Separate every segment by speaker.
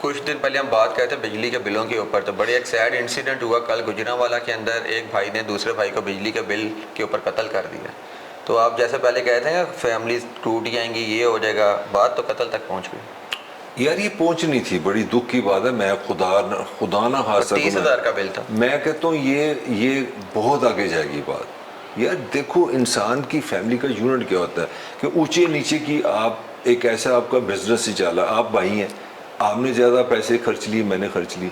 Speaker 1: کچھ دن پہلے ہم بات کرتے تھے بجلی کے بلوں کے اوپر, تو بڑے ایک سیڈ انسیڈنٹ ہوا کل گجرانوالہ کے اندر. ایک بھائی نے دوسرے بھائی کو بجلی کے بل کے اوپر قتل کر دیا. تو آپ جیسے پہلے کہتے ہیں فیملیز ٹوٹ جائیں گی, یہ ہو جائے گا, بات تو قتل تک پہنچ گئی.
Speaker 2: یار یہ پہنچنی تھی, بڑی دکھ کی بات ہے. میں خدا نہ خاصہ
Speaker 1: 30,000 کا بل تھا.
Speaker 2: میں کہتا ہوں یہ بہت آگے جائے گی بات. یار دیکھو انسان کی فیملی کا یونٹ کیا ہوتا ہے کہ اونچے نیچے کی, آپ ایک ایسا آپ کا بزنس ہی چلا, آپ بھائی ہیں, آپ نے زیادہ پیسے خرچ لیے, میں نے خرچ لی.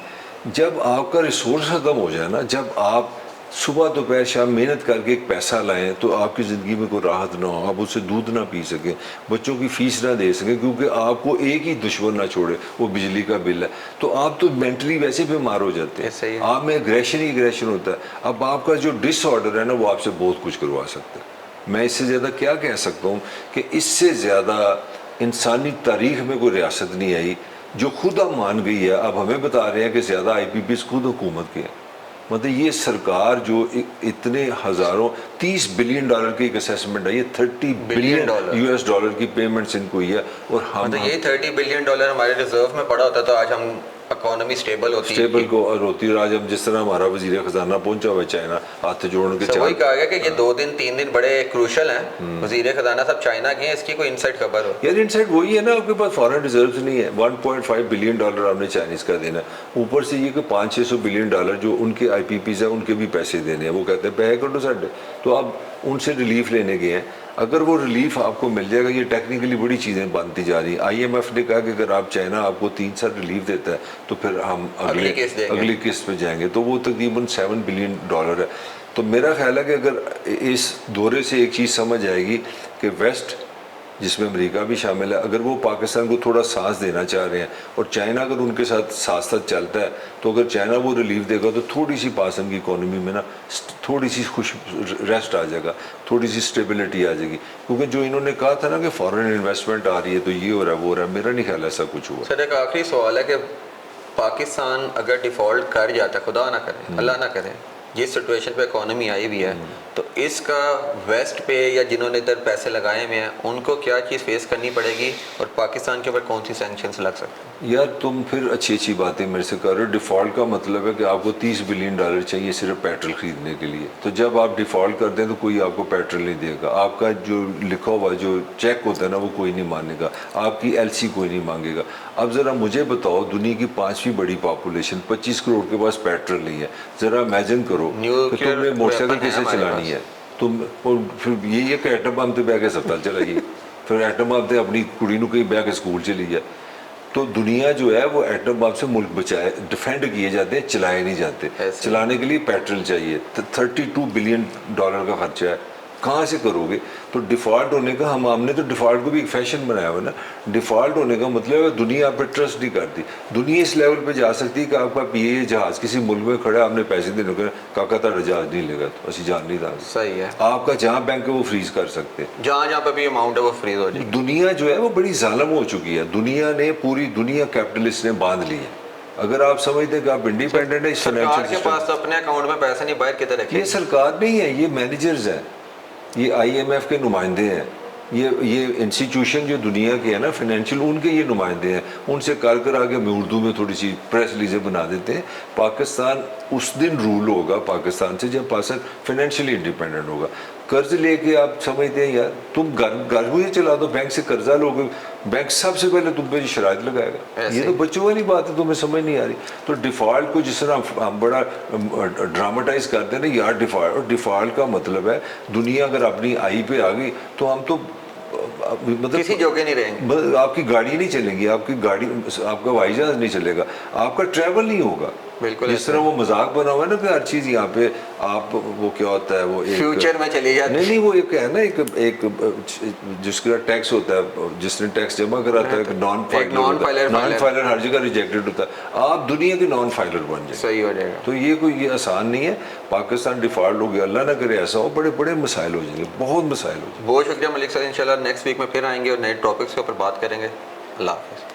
Speaker 2: جب آپ کا ریسورس ختم ہو جائے نا, جب آپ صبح دوپہر شام محنت کر کے ایک پیسہ لائیں تو آپ کی زندگی میں کوئی راحت نہ ہو, آپ اس سے دودھ نہ پی سکیں, بچوں کی فیس نہ دے سکیں, کیونکہ آپ کو ایک ہی دشمن نہ چھوڑے, وہ بجلی کا بل ہے, تو آپ تو مینٹلی ویسے بیمار ہو جاتے ہیں. آپ میں اگریشن ہی اگریشن ہوتا ہے. اب آپ کا جو ڈس آرڈر ہے نا, وہ آپ سے بہت کچھ کروا سکتا ہے. میں اس سے زیادہ کیا کہہ سکتا ہوں کہ اس سے زیادہ انسانی تاریخ میں کوئی ریاست نہیں آئی جو خود اب مان گئی ہے. اب ہمیں بتا رہے ہیں کہ زیادہ آئی پی پیز خود حکومت کے ہیں. مطلب یہ سرکار جو اتنے ہزاروں 30 بلین ڈالر کی ایک اسیسمنٹ ہے, یہ 30 بلین US ڈالر کی پیمنٹس ان کو ہی ہے. اور ہم
Speaker 1: یہی 30 بلین ڈالر ہمارے ریزرو میں پڑا ہوتا تو آج ہم اکانومی سٹیبل ہوتی
Speaker 2: ہوتی. اور آج ہم جس طرح ہمارا وزیر خزانہ پہنچا ہوا ہے چائنا, ہاتھ جوڑ کے
Speaker 1: وہی کہا گیا کہ یہ 2 دن 3 دن بڑے کروشل ہیں. وزیر خزانہ صاحب چائنا کے ہیں, اس کی کوئی انسائٹ خبر ہو؟
Speaker 2: یار انسائٹ وہی ہے نا, آپ کے پاس فارن ریزروز نہیں ہے. 1.5 بلین ڈالر آپ نے چائنیز کا دینا, اوپر سے یہ کہ 500-600 بلین ڈالر جو ان کے آئی پی پیز ہیں ان کے بھی پیسے دینے ہیں. وہ کہتے ہیں پے کر دو ساڈے, تو آپ ان سے ریلیف لینے گئے ہیں. اگر وہ ریلیف آپ کو مل جائے گا, یہ ٹیکنیکلی بڑی چیزیں بنتی جا رہی ہیں. IMF نے کہا کہ اگر آپ چائنا آپ کو 3 سال ریلیف دیتا ہے تو پھر ہم اگلی قسط پہ جائیں گے, تو وہ تقریباً 7 بلین ڈالر ہے. تو میرا خیال ہے کہ اگر اس دورے سے ایک چیز سمجھ آئے گی کہ ویسٹ, جس میں امریکہ بھی شامل ہے, اگر وہ پاکستان کو تھوڑا سانس دینا چاہ رہے ہیں اور چائنا اگر ان کے ساتھ ساتھ چلتا ہے, تو اگر چائنا وہ ریلیف دے گا تو تھوڑی سی پاسم کی اکانومی میں نا تھوڑی سی ریسٹ آ جائے گا, تھوڑی سی اسٹیبلٹی آ جائے گی. کیونکہ جو انہوں نے کہا تھا نا کہ فارن انویسٹمنٹ آ رہی ہے تو یہ ہو رہا ہے وہ ہو رہا ہے, میرا نہیں خیال ایسا کچھ ہوا.
Speaker 1: سر ایک آخری سوال ہے کہ پاکستان اگر ڈیفالٹ کر جاتا ہے, خدا نہ کرے, اللہ نہ کرے, جس سچویشن پہ اکانومی آئی ہوئی ہے, تو اس کا ویسٹ پہ یا جنہوں نے ادھر پیسے لگائے ہوئے ہیں ان کو کیا چیز فیس کرنی پڑے گی, اور پاکستان کے اوپر کون سی سینکشنز لگ سکتے ہیں؟
Speaker 2: یار تم پھر اچھی باتیں میرے سے کر رہے ہو. ڈیفالٹ کا مطلب ہے کہ آپ کو 30 بلین ڈالر چاہیے صرف پیٹرول خریدنے کے لیے. تو جب آپ ڈیفالٹ کرتے ہیں تو کوئی آپ کو پیٹرول نہیں دے گا, آپ کا جو لکھا ہوا جو چیک ہوتا ہے نا وہ کوئی نہیں مانے گا, آپ کی LC کوئی نہیں مانگے گا. اب ذرا مجھے بتاؤ, دنیا کی 5ویں بڑی پاپولیشن 25 کروڑ کے پاس پیٹرول نہیں ہے. ذرا امیجن کرو کہ تم نے موٹر سائیکل کیسے چلانی ہے, تم پھر یہ کہ ایٹم بم تے بہ کے ہسپتال چلائیے, پھر ایٹم بم تے اپنی کڑی نو کہیں بہ کے اسکول چلی جائے. تو دنیا جو ہے وہ ایٹم بم سے ملک بچائے, ڈیفینڈ کیے جاتے ہیں, چلائے نہیں جاتے. چلانے کے لیے پیٹرول چاہیے, 32 بلین ڈالر کا خرچہ ہے, کہاں سے کرو گے؟ تو ڈیفالٹ ہونے کا ہم نے تو ڈیفالٹ کو بھی ایک فیشن بنایا ہوا ہے نا. ڈیفالٹ ہونے کا مطلب ہے دنیا آپ پہ ٹرسٹ نہیں کرتی. دنیا اس لیول پہ جا سکتی ہے کہ آپ کا PA جہاز کسی ملک میں کھڑا ہے, آپ نے پیسے دینے کو کاکا تھا جہاز نہیں لے گا, تو اسی جان نہیں تھا.
Speaker 1: صحیح ہے,
Speaker 2: آپ کا جہاں بینک ہے وہ فریز کر سکتے ہیں,
Speaker 1: جہاں پہ بھی اماؤنٹ ہے وہ فریز ہو جائے.
Speaker 2: دنیا جو ہے وہ بڑی ظالم ہو چکی ہے. دنیا نے پوری دنیا کیپٹلسٹ نے باندھ لی ہے. اگر آپ سمجھتے ہیں کہ آپ انڈیپینڈنٹ ہیں,
Speaker 1: سرکار کے پاس اپنے اکاؤنٹ میں پیسے نہیں, باہر کدھر رکھے.
Speaker 2: یہ سرکار نہیں ہے, یہ مینیجرز ہیں, یہ IMF کے نمائندے ہیں, یہ انسٹیٹیوشن جو دنیا کے ہیں نا فائنینشیل, ان کے یہ نمائندے ہیں. ان سے کر آگے میں اردو میں تھوڑی سی پریس ریلیزیں بنا دیتے ہیں. پاکستان اس دن رول ہوگا پاکستان سے جب پاکستان فائنینشیلی انڈیپینڈنٹ ہوگا. قرض لے کے آپ سمجھتے ہیں یار تم گھر میں چلا دو, بینک سے قرضہ لو گے, بینک سب سے پہلے تم پہ شرائط لگائے گا. یہ تو بچوں والی بات ہے, تمہیں سمجھ نہیں آ رہی. تو ڈیفالٹ کو جس طرح ہم بڑا ڈراماٹائز کرتے ہیں نا یار ڈیفالٹ, اور ڈیفالٹ کا مطلب ہے دنیا اگر اپنی آئی پہ آ گئی تو ہم تو مطلب
Speaker 1: کسی جوگے نہیں رہیں گے.
Speaker 2: آپ کی گاڑی نہیں چلے گی, آپ کی گاڑی, آپ کا ہوائی جہاز نہیں چلے گا, آپ کا ٹریول نہیں ہوگا.
Speaker 1: بالکل
Speaker 2: جس طرح وہ مذاق بنا ہوا ہے نا کہ ہر چیز یہاں پہ آپ وہ کیا ہوتا ہے وہ
Speaker 1: فیوچر میں چلی جاتی.
Speaker 2: نہیں وہ ایک ہے نا ایک جس کا ٹیکس ہوتا ہے, جس نے ٹیکس جمع کراتا ہے, نان فائلر ہر جگہ ریجیکٹڈ ہوتا ہے. آپ دنیا کے نان فائلر بن جائیں,
Speaker 1: صحیح ہو جائے گا.
Speaker 2: تو یہ کوئی یہ آسان نہیں ہے. پاکستان ڈیفالٹ ہو گیا, اللہ نہ کرے ایسا ہو, بڑے بڑے مسائل ہو جائیں گے, بہت مسائل ہو جائیں گے.
Speaker 1: بہت شکریہ ملک صاحب, انشاءاللہ نیکسٹ ویک میں پھر آئیں گے اور نئے ٹاپکس کے اوپر بات کریں گے. اللہ حافظ.